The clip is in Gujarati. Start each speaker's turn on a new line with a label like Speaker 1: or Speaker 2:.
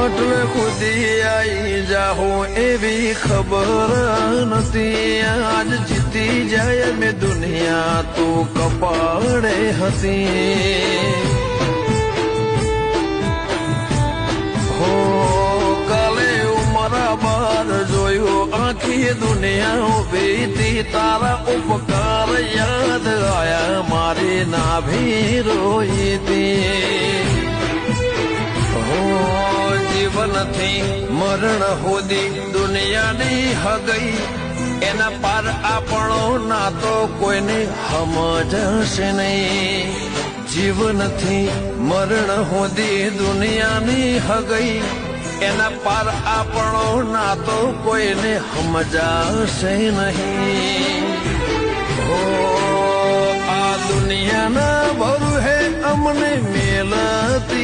Speaker 1: એટલે ખુદી આઈ જાહો એવી ખબર નથી આજ જીતી જાય મેં દુનિયા તું કપાળે હતી હો કાલે ઉમરા બાર જોયું આખી દુનિયા ઉભી હતી તારા ઉપકાર યાદ આયા મારી નાભી રોઈ હતી જીવનથી મરણ સુધી દુનિયાની હગઈ એના પાર આપણો નાતો કોઈને સમજશે નહીં જીવનથી મરણ સુધી દુનિયાની હગઈ એના પાર આપણો નાતો કોઈને સમજાશે નહીં હો આ દુનિયાના ભરું હે અમને મેલતી